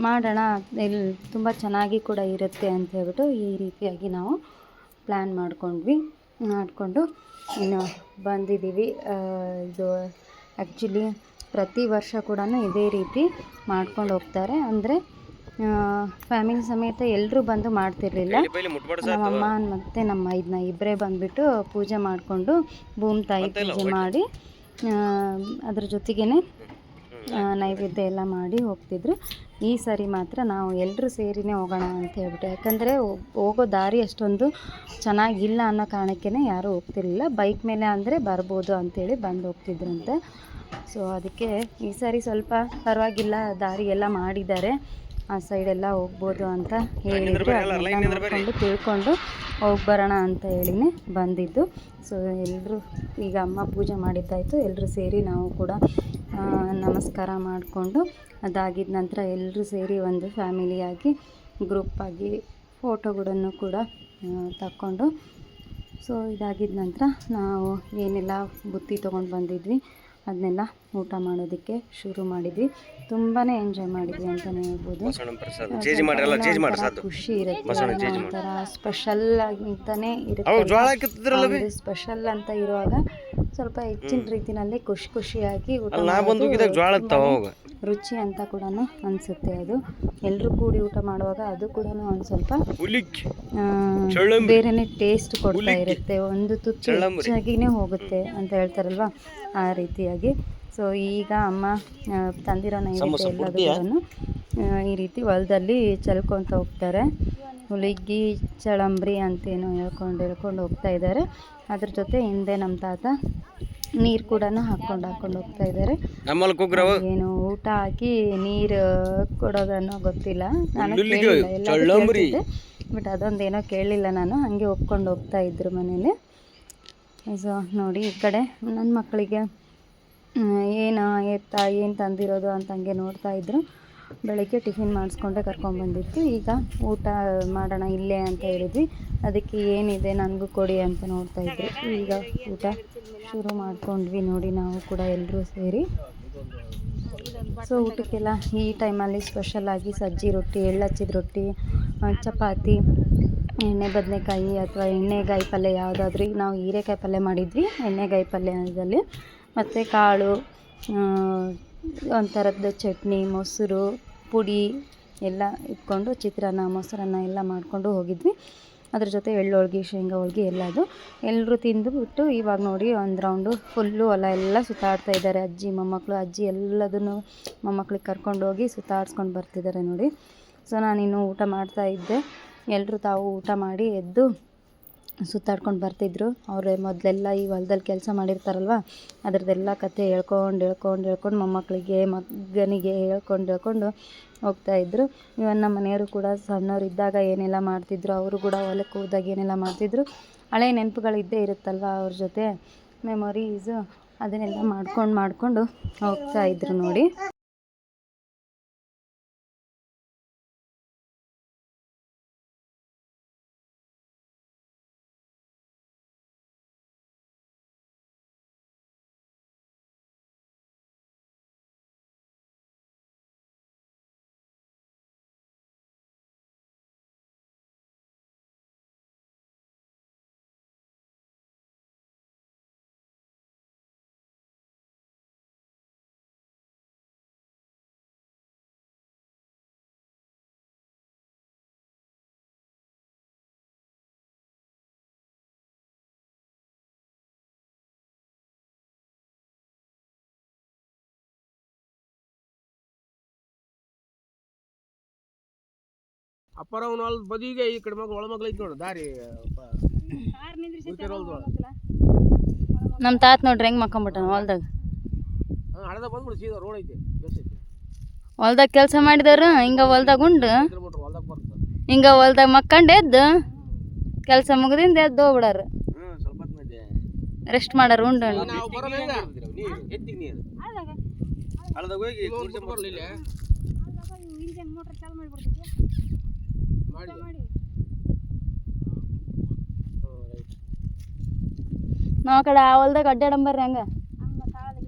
ಮಾಡೋಣ ತುಂಬ ಚೆನ್ನಾಗಿ ಕೂಡ ಇರುತ್ತೆ ಅಂತ ಹೇಳ್ಬಿಟ್ಟು ಈ ರೀತಿಯಾಗಿ ನಾವು ಪ್ಲ್ಯಾನ್ ಮಾಡಿಕೊಂಡು ಇನ್ನು ಬಂದಿದ್ದೀವಿ. ಇದು ಆ್ಯಕ್ಚುಲಿ ಪ್ರತಿ ವರ್ಷ ಕೂಡ ಇದೇ ರೀತಿ ಮಾಡ್ಕೊಂಡು ಹೋಗ್ತಾರೆ. ಅಂದರೆ ಫ್ಯಾಮಿಲಿ ಸಮೇತ ಎಲ್ಲರೂ ಬಂದು ಮಾಡ್ತಿರಲಿಲ್ಲ. ನಮ್ಮಮ್ಮ ಮತ್ತು ನಮ್ಮ ಇದನ್ನ ಇಬ್ಬರೇ ಬಂದುಬಿಟ್ಟು ಪೂಜೆ ಮಾಡಿಕೊಂಡು ಭೂಮಿ ತಾಯಿ ಪೂಜೆ ಮಾಡಿ ಅದ್ರ ಜೊತೆಗೇ ನೈವೇದ್ಯ ಎಲ್ಲ ಮಾಡಿ ಹೋಗ್ತಿದ್ರು. ಈ ಸರಿ ಮಾತ್ರ ನಾವು ಎಲ್ಲರೂ ಸೇರಿನೇ ಹೋಗೋಣ ಅಂತ ಹೇಳ್ಬಿಟ್ಟು, ಯಾಕಂದರೆ ಹೋಗೋ ದಾರಿ ಅಷ್ಟೊಂದು ಚೆನ್ನಾಗಿಲ್ಲ ಅನ್ನೋ ಕಾರಣಕ್ಕೇ ಯಾರೂ ಹೋಗ್ತಿರ್ಲಿಲ್ಲ. ಬೈಕ್ ಮೇಲೆ ಅಂದರೆ ಬರ್ಬೋದು ಅಂಥೇಳಿ ಬಂದು ಹೋಗ್ತಿದ್ರಂತೆ. ಸೊ ಅದಕ್ಕೆ ಈ ಸಾರಿ ಸ್ವಲ್ಪ ಪರವಾಗಿಲ್ಲ, ದಾರಿ ಎಲ್ಲ ಮಾಡಿದ್ದಾರೆ, ಆ ಸೈಡೆಲ್ಲ ಹೋಗ್ಬೋದು ಅಂತ ಹೇಳಿದ್ರು. ಅದನ್ನೆಲ್ಲ ನೋಡಿಕೊಂಡು ತಿಳ್ಕೊಂಡು ಹೋಗಿ ಬರೋಣ ಅಂತ ಹೇಳಿನೇ ಬಂದಿದ್ದು. ಸೊ ಎಲ್ಲರೂ ಈಗ ಅಮ್ಮ ಪೂಜೆ ಮಾಡಿದ್ದಾಯಿತು, ಎಲ್ಲರೂ ಸೇರಿ ನಾವು ಕೂಡ ನಮಸ್ಕಾರ ಮಾಡಿಕೊಂಡು ಅದಾಗಿದ್ದ ನಂತರ ಎಲ್ಲರೂ ಸೇರಿ ಒಂದು ಫ್ಯಾಮಿಲಿಯಾಗಿ ಗ್ರೂಪಾಗಿ ಫೋಟೋಗಳನ್ನು ಕೂಡ ತಕ್ಕೊಂಡು, ಸೊ ಇದಾಗಿದ್ದ ನಂತರ ನಾವು ಏನೆಲ್ಲ ಬುತ್ತಿ ತೊಗೊಂಡು ಬಂದಿದ್ವಿ ಅದನ್ನೆಲ್ಲ ಊಟ ಮಾಡೋದಕ್ಕೆ ಶುರು ಮಾಡಿದ್ವಿ. ತುಂಬಾ ಎಂಜಾಯ್ ಮಾಡಿದ್ವಿ ಅಂತಲೇ ಹೇಳ್ಬೋದು. ಖುಷಿ ಇರುತ್ತೆ, ಒಂಥರ ಸ್ಪೆಷಲ್ ಅಂತಲೇ ಇರುತ್ತೆ. ಸ್ಪೆಷಲ್ ಅಂತ ಇರುವಾಗ ಸ್ವಲ್ಪ ಹೆಚ್ಚಿನ ರೀತಿಯಲ್ಲಿ ಖುಷಿಯಾಗಿ ಊಟ ಮಾಡೋದು ರುಚಿ ಅಂತ ಕೂಡ ಅನಿಸುತ್ತೆ. ಅದು ಎಲ್ಲರೂ ಕೂಡಿ ಊಟ ಮಾಡುವಾಗ ಅದು ಕೂಡ ಒಂದು ಸ್ವಲ್ಪ ಬೇರೆನೇ ಟೇಸ್ಟ್ ಕೊಡ್ತಾ ಇರುತ್ತೆ. ಒಂದು ತುತ್ತು ಹೆಚ್ಚಾಗಿನೇ ಹೋಗುತ್ತೆ ಅಂತ ಹೇಳ್ತಾರಲ್ವ, ಆ ರೀತಿಯಾಗಿ. ಸೊ ಈಗ ಅಮ್ಮ ತಂದಿರೋ ನೈವೇದ್ಯ ಎಲ್ಲದನ್ನು ಈ ರೀತಿ ಹೊಲದಲ್ಲಿ ಚೆಲ್ಕೊತ ಹೋಗ್ತಾರೆ. ಹುಲಿಗಿ ಚಳಂಬ್ರಿ ಅಂತೇನೋ ಹೇಳ್ಕೊಂಡು ಹೋಗ್ತಾ ಇದ್ದಾರೆ. ಅದ್ರ ಜೊತೆ ಹಿಂದೆ ನಮ್ಮ ತಾತ ನೀರು ಕೂಡ ಹಾಕ್ಕೊಂಡು ಹೋಗ್ತಾ ಇದ್ದಾರೆ. ಏನು ಊಟ ಹಾಕಿ ನೀರು ಕೊಡೋದನ್ನೋ ಗೊತ್ತಿಲ್ಲ, ನಾನು ಕೇಳಿಲ್ಲ, ಎಲ್ಲ ಬಟ್ ಅದೊಂದೇನೋ ಕೇಳಲಿಲ್ಲ ನಾನು. ಹಾಗೆ ಒಪ್ಕೊಂಡು ಹೋಗ್ತಾ ಇದ್ರು ಮನೇಲಿ. ಸೊ ನೋಡಿ, ಈ ಕಡೆ ನನ್ನ ಮಕ್ಕಳಿಗೆ ಏನು ತಂದಿರೋದು ಅಂತ ಹಂಗೆ ನೋಡ್ತಾ ಇದ್ರು. ಬೆಳಗ್ಗೆ ಟಿಫಿನ್ ಮಾಡಿಸ್ಕೊಂಡೆ ಕರ್ಕೊಂಡ್ಬಂದಿತ್ತು. ಈಗ ಊಟ ಮಾಡೋಣ ಇಲ್ಲೇ ಅಂತ ಹೇಳಿದ್ವಿ. ಅದಕ್ಕೆ ಏನಿದೆ ನನಗೂ ಕೊಡಿ ಅಂತ ನೋಡ್ತಾ ಇದ್ರು. ಈಗ ಊಟ ಶುರು ಮಾಡ್ಕೊಂಡ್ವಿ ನೋಡಿ, ನಾವು ಕೂಡ ಎಲ್ಲರೂ ಸೇರಿ. ಸೊ ಊಟಕ್ಕೆಲ್ಲ ಈ ಟೈಮಲ್ಲಿ ಸ್ಪೆಷಲಾಗಿ ಸಜ್ಜಿ ರೊಟ್ಟಿ, ಎಳ್ಳಚ್ಚಿದ ರೊಟ್ಟಿ, ಚಪಾತಿ, ಎಣ್ಣೆ ಬದನೆಕಾಯಿ ಅಥವಾ ಎಣ್ಣೆಗಾಯಿ ಪಲ್ಯ ಯಾವುದಾದ್ರೂ. ನಾವು ಹೀರೆಕಾಯಿ ಪಲ್ಯ ಮಾಡಿದ್ವಿ ಎಣ್ಣೆಗಾಯಿ ಪಲ್ಯದಲ್ಲಿ, ಮತ್ತು ಕಾಳು, ಒಂಥರದ್ದು ಚಟ್ನಿ, ಮೊಸರು, ಪುಡಿ ಎಲ್ಲ ಇಟ್ಕೊಂಡು ಚಿತ್ರಾನ್ನ, ಮೊಸರನ್ನ ಎಲ್ಲ ಮಾಡಿಕೊಂಡು ಹೋಗಿದ್ವಿ. ಅದ್ರ ಜೊತೆ ಎಳ್ಳೋಳ್ಗೆ, ಶೇಂಗಾ ಹೋಳ್ಗೆ ಎಲ್ಲದು ಎಲ್ಲರೂ ತಿಂದುಬಿಟ್ಟು ಇವಾಗ ನೋಡಿ ಒಂದು ರೌಂಡು ಫುಲ್ಲು ಹೊಲ ಎಲ್ಲ ಸುತ್ತಾಡ್ತಾ ಇದ್ದಾರೆ. ಅಜ್ಜಿ ಮೊಮ್ಮಕ್ಕಳು, ಅಜ್ಜಿ ಎಲ್ಲದನ್ನು ಮೊಮ್ಮಕ್ಳಿಗೆ ಕರ್ಕೊಂಡೋಗಿ ಸುತ್ತಾಡ್ಸ್ಕೊಂಡು ಬರ್ತಿದ್ದಾರೆ ನೋಡಿ. ಸೊ ನಾನಿನ್ನು ಊಟ ಮಾಡ್ತಾಯಿದ್ದೆ. ಎಲ್ಲರೂ ತಾವು ಊಟ ಮಾಡಿ ಎದ್ದು ಸುತ್ತಾಡ್ಕೊಂಡು ಬರ್ತಿದ್ರು. ಅವರೇ ಮೊದಲೆಲ್ಲ ಈ ಹೊಲದಲ್ಲಿ ಕೆಲಸ ಮಾಡಿರ್ತಾರಲ್ವ, ಅದರದ್ದೆಲ್ಲ ಕತೆ ಹೇಳ್ಕೊಂಡು ಮೊಮ್ಮಕ್ಕಳಿಗೆ, ಮಗನಿಗೆ ಹೇಳ್ಕೊಂಡು ಹೋಗ್ತಾಯಿದ್ರು. ಇವನ್ ನಮ್ಮ ಮನೆಯವರು ಕೂಡ ಸಣ್ಣವ್ರು ಇದ್ದಾಗ ಏನೆಲ್ಲ ಮಾಡ್ತಿದ್ರು, ಅವರು ಕೂಡ ಹೊಲಕ್ಕೆ ಹೋದಾಗ ಏನೆಲ್ಲ ಮಾಡ್ತಿದ್ರು, ಹಳೆ ನೆನಪುಗಳಿದ್ದೇ ಇರುತ್ತಲ್ವ ಅವ್ರ ಜೊತೆ, ಮೆಮೊರೀಸು, ಅದನ್ನೆಲ್ಲ ಮಾಡ್ಕೊಂಡು ಹೋಗ್ತಾಯಿದ್ರು ನೋಡಿ. ಅಪ್ಪರವನ ಹೊಲದ ಬದಿಗೆ ಈ ಕಡೆ ಮಗ ಒಳ ಮಗ್ಳು ಐತಿ ನೋಡು ದಾರಿ ನಮ್ಮ ತಾತ ನೋಡ್ರಿ ಹೆಂಗೆ ಮಕ್ಕೊಂಬಿಟ್ಟಾನ ಹೊಲ್ದಾಗ. ಹಳದ ಬಂದ್ಬಿಡು ಸೀದಾ ರೋಡ್ ಐತಿ ಬೇಸೈತಿ. ಹೊಲ್ದಾಗ ಕೆಲಸ ಮಾಡಿದವ್ರು ಹಿಂಗೆ ಹೊಲ್ದಾಗ ಉಂಡು ಹೊಲ್ದಾಗ ಬರ್ತದೆ. ಹಿಂಗೆ ಹೊಲ್ದಾಗ ಮಕ್ಕಂಡು ಎದ್ದು ಕೆಲಸ ಮುಗಿದಿಂದ ಎದ್ದು ಹೋಗ್ಬಿಡಾರು. ಸ್ವಲ್ಪ ಹೊತ್ತು ರೆಸ್ಟ್ ಮಾಡಾರು ಉಂಡು ನಾವು ಬರೋಲ್ಲ ನೀರು ಎತ್ತಿಗೆ ನೀರು ಹಳದಾಗ ಹೋಗಿ ಬರಲಿಲ್ಲ ಮಾಡಿ ನಾವು ಆ ಕಡೆ ಆ ಹೊಲ್ದಾಗ ಅಡ್ಡಾಡಂಬರ್ರಿ ಹಂಗೆ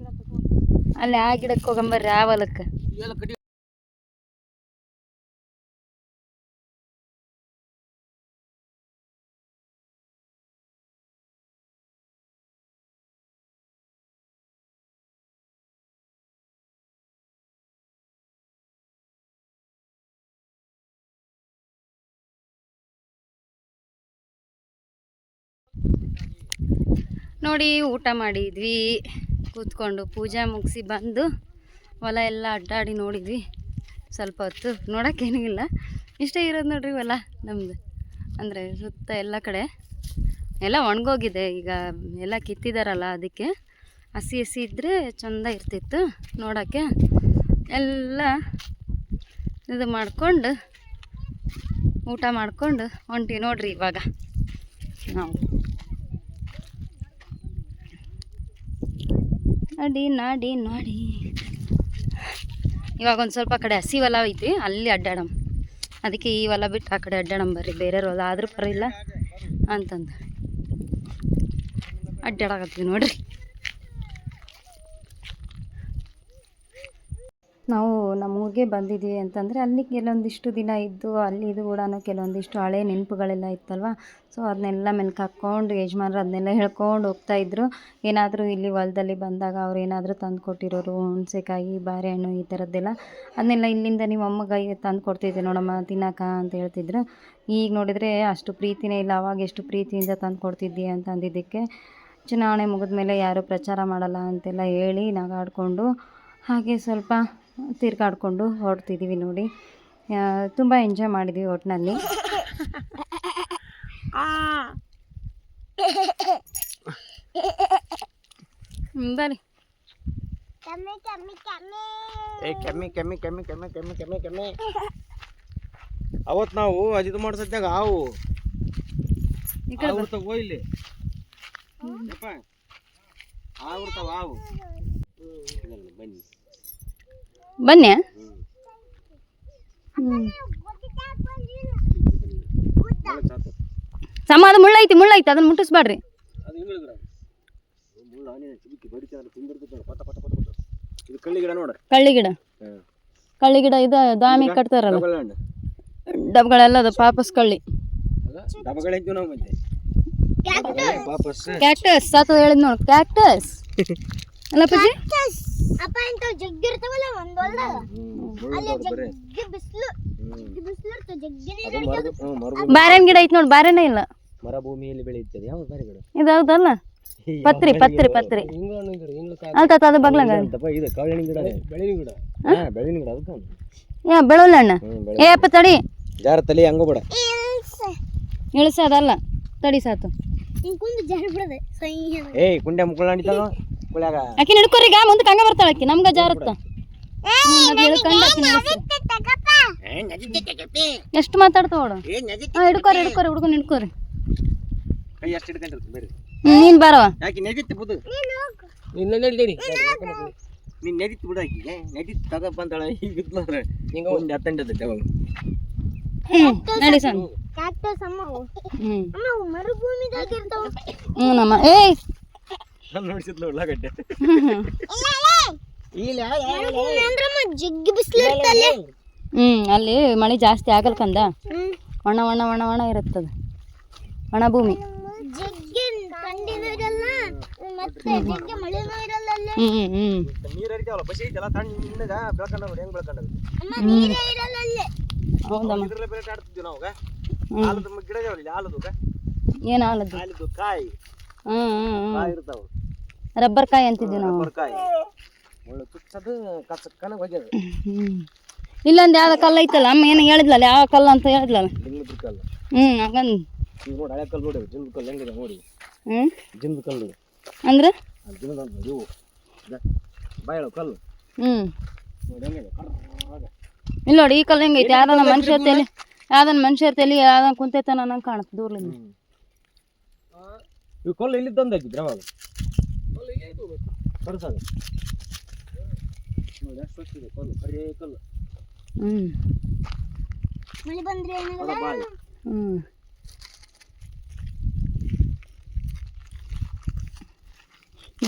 ಅಲ್ಲಿ ಆ ಗಿಡಕ್ಕೆ ಹೋಗಂಬರ್ರಿ ಆ ಹೊಲಕ್ಕೆ. ಇವೆಲ್ಲ ಕಟ್ಟಿ ನೋಡಿ ಊಟ ಮಾಡಿದ್ವಿ ಕೂತ್ಕೊಂಡು ಪೂಜೆ ಮುಗಿಸಿ ಬಂದು ಹೊಲ ಎಲ್ಲ ಅಡ್ಡಾಡಿ ನೋಡಿದ್ವಿ. ಸ್ವಲ್ಪ ಹೊತ್ತು ನೋಡೋಕ್ಕೇನೂ ಇಲ್ಲ, ಇಷ್ಟೇ ಇರೋದು ನೋಡ್ರಿ ಹೊಲ ನಮ್ಮದು. ಅಂದರೆ ಸುತ್ತ ಎಲ್ಲ ಕಡೆ ಎಲ್ಲ ಒಣಗೋಗಿದೆ, ಈಗ ಎಲ್ಲ ಕಿತ್ತಿದಾರಲ್ಲ ಅದಕ್ಕೆ. ಹಸಿ ಹಸಿ ಇದ್ದರೆ ಚೆಂದ ಇರ್ತಿತ್ತು ನೋಡೋಕ್ಕೆ. ಎಲ್ಲ ಇದು ಮಾಡ್ಕೊಂಡು ಊಟ ಮಾಡ್ಕೊಂಡು ಹೊಂಟಿ ನೋಡ್ರಿ ಇವಾಗ ನಾವು. ನೋಡಿ ನೋಡಿ ನೋಡಿ ಇವಾಗ ಒಂದು ಸ್ವಲ್ಪ ಕಡೆ ಹಸಿ ಹೊಲ ಐತಿ, ಅಲ್ಲಿ ಅಡ್ಡಾಡಮ್. ಅದಕ್ಕೆ ಈ ಹೊಲ ಬಿಟ್ಟು ಆ ಕಡೆ ಅಡ್ಡಾಡಮ್ ಬರ್ರಿ, ಬೇರೆ ಹೊಲ ಆದರೂ ಪರವಾಗಿಲ್ಲ ಅಂತಂದು ಅಡ್ಡಾಡಕತ್ತೀವಿ ನೋಡ್ರಿ. ನಾವು ನಮ್ಮೂರಿಗೆ ಬಂದಿದ್ದೀವಿ ಅಂತಂದರೆ ಅಲ್ಲಿ ಕೆಲವೊಂದಿಷ್ಟು ದಿನ ಇದ್ದು ಅಲ್ಲಿ ಇದು ಕೂಡ ಕೆಲವೊಂದಿಷ್ಟು ಹಳೆ ನೆನಪುಗಳೆಲ್ಲ ಇತ್ತಲ್ವ. ಸೊ ಅದನ್ನೆಲ್ಲ ಮೆಲ್ಕು ಹಾಕ್ಕೊಂಡು ಯಜಮಾನ್ರು ಅದನ್ನೆಲ್ಲ ಹೇಳ್ಕೊಂಡು ಹೋಗ್ತಾಯಿದ್ರು. ಏನಾದರೂ ಇಲ್ಲಿ ಹೊಲದಲ್ಲಿ ಬಂದಾಗ ಅವ್ರು ಏನಾದರೂ ತಂದು ಕೊಟ್ಟಿರೋರು ಹುಣಸೆಕಾಯಿ ಬಾಳೆಹಣ್ಣು ಈ ಥರದ್ದೆಲ್ಲ ಅದನ್ನೆಲ್ಲ ಇಲ್ಲಿಂದ ನೀವು ಅಮ್ಮಗೆ ತಂದು ಕೊಡ್ತಿದ್ದೆ ನೋಡಮ್ಮ ತಿನ್ನಕ ಅಂತ ಹೇಳ್ತಿದ್ರು. ಈಗ ನೋಡಿದರೆ ಅಷ್ಟು ಪ್ರೀತಿನೇ ಇಲ್ಲ. ಅವಾಗ ಎಷ್ಟು ಪ್ರೀತಿಯಿಂದ ತಂದು ಕೊಡ್ತಿದ್ದಿ ಅಂತ ಅಂದಿದ್ದಕ್ಕೆ ಚುನಾವಣೆ ಮುಗಿದ ಮೇಲೆ ಯಾರೂ ಪ್ರಚಾರ ಮಾಡಲ್ಲ ಅಂತೆಲ್ಲ ಹೇಳಿ ನಗಾಡಿಕೊಂಡು ಹಾಗೆ ಸ್ವಲ್ಪ ತಿರ್ಗಾಡ್ಕೊಂಡು ಹೊರಡ್ತಿದ್ದೀವಿ ನೋಡಿ. ತುಂಬ ಎಂಜಾಯ್ ಮಾಡಿದ್ವಿ ಒಟ್ಟಿನಲ್ಲಿ. ಬನ್ನಿ ಕೆಮ್ಮಿ ಅವತ್ತು ನಾವು ಅಜಿದು ಮಾಡ್ಸತ್ಯಾಗ ಹಾವು ಬರ್ತಾವ ಇಲ್ಲಿ ಬರ್ತಾವ ಹಾವು. ಬನ್ನಿ ಬನ್ನಿ ಸಮ ಅದು ಮುಳ್ಳೈತಿ ಅದನ್ನ ಮುಟ್ಟಿಸ್ಬೇಡ್ರಿ. ಕಳ್ಳಿ ಗಿಡ ಇದು ದಾಮಿ ಕಟ್ತಾರಲ್ಲ ಡಬ್ಗಳೆಲ್ಲ ಅದು ಪಾಪಸ್ ಕಳ್ಳಿ ಕ್ಯಾಕ್ಟಸ್ ಸಾತು ಹೇಳಿದ್ ನೋಡು ಕ್ಯಾಕ್ಟಸ್ ಅಲ್ಲ ಪೂಜಿ. ಬಾರೆಹಣ್ಣು ಗಿಡ ಐತಿ ನೋಡಿ, ಬಾರೆಹಣ್ಣೆ ಇಲ್ಲ ಮರ ಭೂಮಿಯಲ್ಲಿ ಬೆಳೆಯುತ್ತದೆ. ಯಾವ ಬಾರೆ ಗಿಡ ಇದು? ಹೌದಲ್ಲ ಪತ್ರಿ ಪತ್ರಿ ಪತ್ರಿ ಅಲ್ತ ಅದು ಬಗ್ಲಂಗ ಇದು ಕವಳಿನ ಗಿಡ, ಬೆಳಿನ ಗಿಡ, ಬೆಳಿನ ಗಿಡ ಅದಕ್ಕೆ ಯಾ ಬೆಳುಳ್ಳ ಹಣ್ಣ. ಏ ಅಪ್ಪ ತಡಿ ಜಾರ ತಲೆ ಹಂಗೋ ಬಿಡ ಇಳಿಸ ಅದಲ್ಲ ತಡಿ ಸಾತು. ಏಯ್ ಕುಂಡೆ ಮುಕ್ಕಳಾಣಿತಾವ ಕುಳ್ಯಾಗ ಆಕಿ ಹಿಡ್ಕೊರಿಗ ಮುಂದಕ್ಕೆ ಹಂಗ ಬರ್ತಾಳ ಆಕಿ ನಮ್ಗ ಜಾರತ್ತ. ಎಷ್ಟು ಮಾತಾಡ್ತಾವಳು. ಹಿಡ್ಕೊರಿ ಹಿಡ್ಕೊರಿ ಹುಡ್ಕೊಂಡು ಹಿಡ್ಕೊರಿ. ನೀನ್ ಬರವ ಯಾಕೆ ನೆಗಿತ್ತು ಬುದು ನೀನ್ ನಡಿ ನೀನ್ ನೆಗಿತ್ತು ಬಿಡು. ಆಕಿ ನೆಗಿತ್ತು ತಗ ಬಂದಾಳ ಈಗ ಬಿದ್ದರೆ ಹಿಂಗ ಒಂದು ಹತ್ತಂಡದ ಅವಾಗ ನಡಿ ಸಣ್ಣ ನಮ್ಮ ಏಯ್ ನೋಡಿಸಿದ್ಲು ಉಳ್ಳಾಗಡ್ಡೆ ಅಲ್ಲಿ ಮಳೆ ಜಾಸ್ತಿ ಆಗಲ್ಕಂದ ಒಣ ಒಣ ಒಣ ಒಣ ಇರುತ್ತದ ಒಣ ಭೂಮಿ. ಏನ್ ಆಲದ್ದು ರಬ್ಬರ್ ಕಾಯಿ ಅಂತಿದ್ವಿ ನಾವು. ಇಲ್ಲೊಂದು ಯಾವ್ದೋ ಕಲ್ಲು ಐತಲ್ಲ ಅಮ್ಮ ಏನು ಹೇಳಿದ್ಲಲ್ಲ ಯಾವ ಕಲ್ಲು ಅಂತ ಹೇಳಿದ್ಲಲ್ಲ. ಜಿಂದ ಕಲ್ಲು. ಹಂಗಂದು ಈಗ ನೋಡಿ ಹಳೆ ಕಲ್ಲು ನೋಡಿ ಜಿಂದ ಕಲ್ಲು ಹೆಂಗಿದೆ ನೋಡಿ. ಜಿಂದ ಕಲ್ಲು ಅಂದ್ರೆ ಜಿಂದ ಇವು ಬಾಯಳು ಕಲ್ಲು ನೋಡಿ ಹೆಂಗಿದೆ. ಇಲ್ಲ ನೋಡಿ ಈ ಕಲ್ಲು ಹೆಂಗೈತಿ ಯಾವ್ದನ್ನ ಮನುಷ್ಯ ತಲೆ ಮನುಷ್ಯರ ತಲೆ ಯಾವ್ದನ್ನ ಕುಂತೈತನ ನಂಗೆ ಕಾಣುತ್ತೆ ದೂರ್ಲಿಂದ. ಇವು ಕಲ್ಲು ಇಲ್ಲಿ ತಂದು ಹಾಕಿದ್ರೆ ಅವಾಗ ಕರ್ಸಾಗ ನೋಡಿ ಎಷ್ಟು ಹೊತ್ತಿದೆ ಕಲ್ಲು ಕರಿಯೇ ಕಲ್ಲು.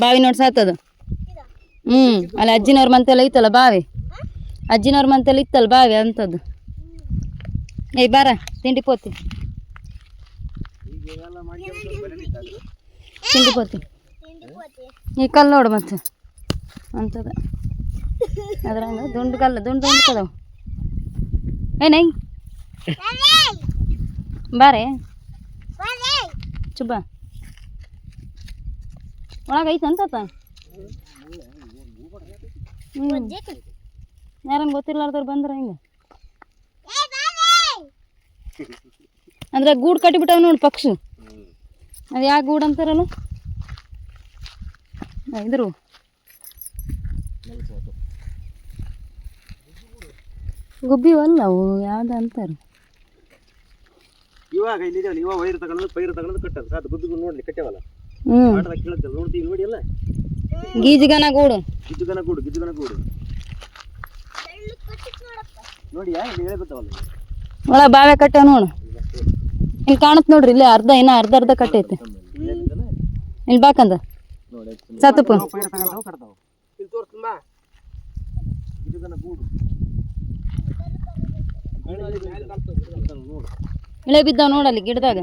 ಬಾವಿ ನೋಡಿ ಸಾತದ. ಅಲ್ಲಿ ಅಜ್ಜಿನವ್ರ ಮಂತೆಲ್ಲ ಐತಲ್ಲ ಬಾವಿ, ಅಜ್ಜಿನವ್ರ ಮಂತೆಲ್ಲ ಇತ್ತಲ್ಲ ಬಾವಿ ಅಂಥದ್ದು. ಏಯ್ ಬಾರ ತಿಂಡಿ ಪೋತಿ ತಿಂಡಿ ಪೋತಿ ಈ ಕಲ್ಲು ನೋಡು ಮತ್ತೆ ಅಂಥದ್ದು ಅದ್ರಂಗ ದುಂಡು ಕಲ್ಲು ದುಂಡು ಕದವು. ಏನೈ ಬಾರೆ ಚುಬ್ಬ ಒಳಗೈತೆ ಅಂತ ಯಾರನ್ನ ಗೊತ್ತಿರ್ಲಾರ್ದವ್ರು ಬಂದ್ರೆ ಹಿಂಗೆ ಅಂದ್ರೆ ಗೂಡು ಕಟ್ಟಿಬಿಟ್ಟವ್ ನೋಡಿ ಪಕ್ಷಿ. ಅದು ಯಾವ ಗೂಡು ಅಂತಾರಲ್ಲ ಇದ್ರು ಗುಬ್ಬಿವಲ್ಲ ಅವು ಯಾವ್ದು ಅಂತಾರೆ. ಇವಾಗ ಇಲ್ಲಿದೆ ಇವಾಗ ವೈರ್ ತಗೊಂಡು ಪೈರು ತಗೊಂಡು ಕಟ್ಟದು ಸಾಕು ಗುಬ್ಬಿಗೂ ನೋಡ್ಲಿ ಕಟ್ಟೇವಲ್ಲ ಕೇಳತ್ತಲ್ಲ ನೋಡ್ತೀವಿ ನೋಡಿ ಅಲ್ಲ ಗೀಜಿಗನ ಗೂಡು ಗಿಜ್ಜುಗನ ಗೂಡು ನೋಡಿ ಇಲ್ಲಿ ಹೇಳ್ಬಿಟ್ಟವಲ್ಲ ಒಳ ಬಾವೆ ಕಟ್ಟೆ ನೋಡು ಇಲ್ಲಿ ಕಾಣತ್ ನೋಡ್ರಿ ಇಲ್ಲಿ ಅರ್ಧ ಕಟ್ಟೈತೆ ಇಲ್ಲಿ ಬಾಕಂದ ಸತಪ ಇಳೆ ಬಿದ್ದಾವ ನೋಡಲ್ಲಿ ಗಿಡದಾಗ.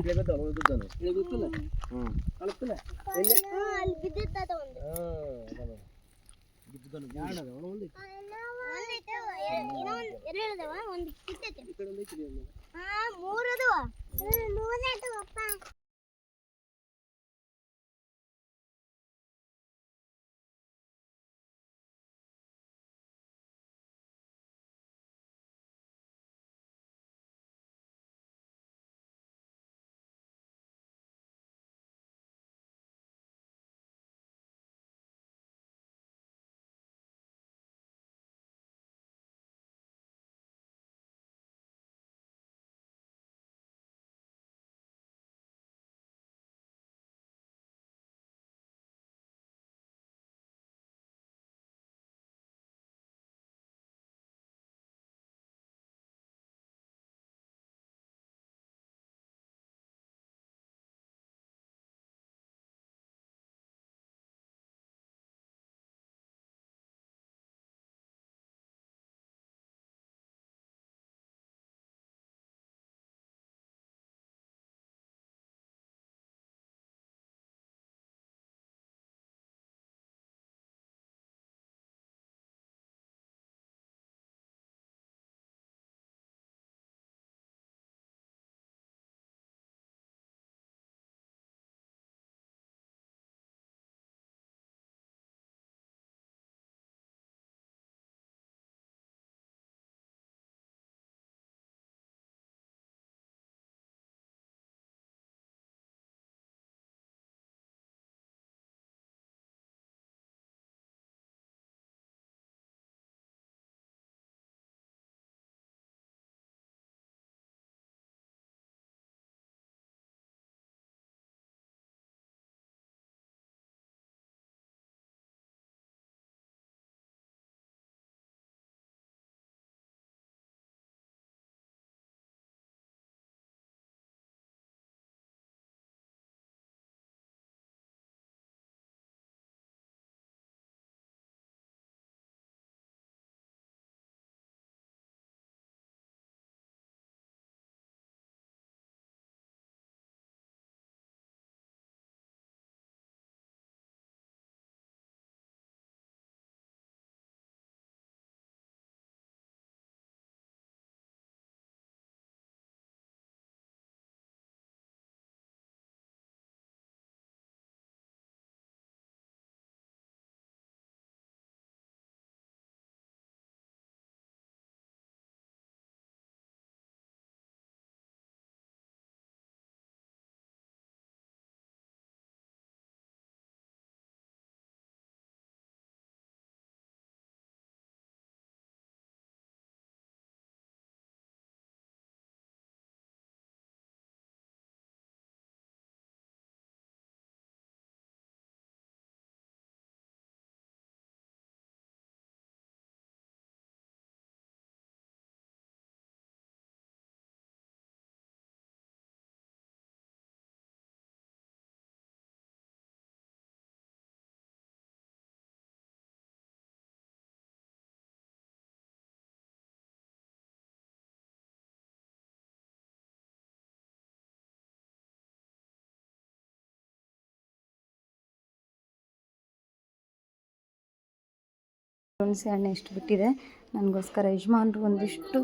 ಹುಣಸೆ ಹಣ್ಣು ಎಷ್ಟು ಬಿಟ್ಟಿದೆ ನನಗೋಸ್ಕರ ಯಜಮಾನ್ರು ಒಂದಿಷ್ಟು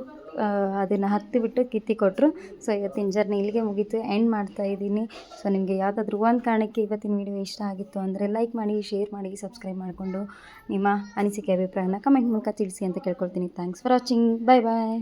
ಅದನ್ನು ಹತ್ತಿಬಿಟ್ಟು ಕಿತ್ತಿ ಕೊಟ್ಟರು. ಸೊ ಇವತ್ತಿನ ಜರ್ನಿ ಇಲ್ಲಿಗೆ ಮುಗೀತು, ಎಂಡ್ ಮಾಡ್ತಾ ಇದ್ದೀನಿ. ಸೊ ನಿಮಗೆ ಯಾವುದಾದ್ರೂ ಒಂದು ಕಾರಣಕ್ಕೆ ಇವತ್ತಿನ ವಿಡಿಯೋ ಇಷ್ಟ ಆಗಿತ್ತು ಅಂದರೆ ಲೈಕ್ ಮಾಡಿ, ಶೇರ್ ಮಾಡಿ, ಸಬ್ಸ್ಕ್ರೈಬ್ ಮಾಡಿಕೊಂಡು ನಿಮ್ಮ ಅನಿಸಿಕೆ ಅಭಿಪ್ರಾಯನ ಕಮೆಂಟ್ ಮೂಲಕ ತಿಳಿಸಿ ಅಂತ ಕೇಳ್ಕೊಳ್ತೀನಿ. Thanks for watching. Bye bye.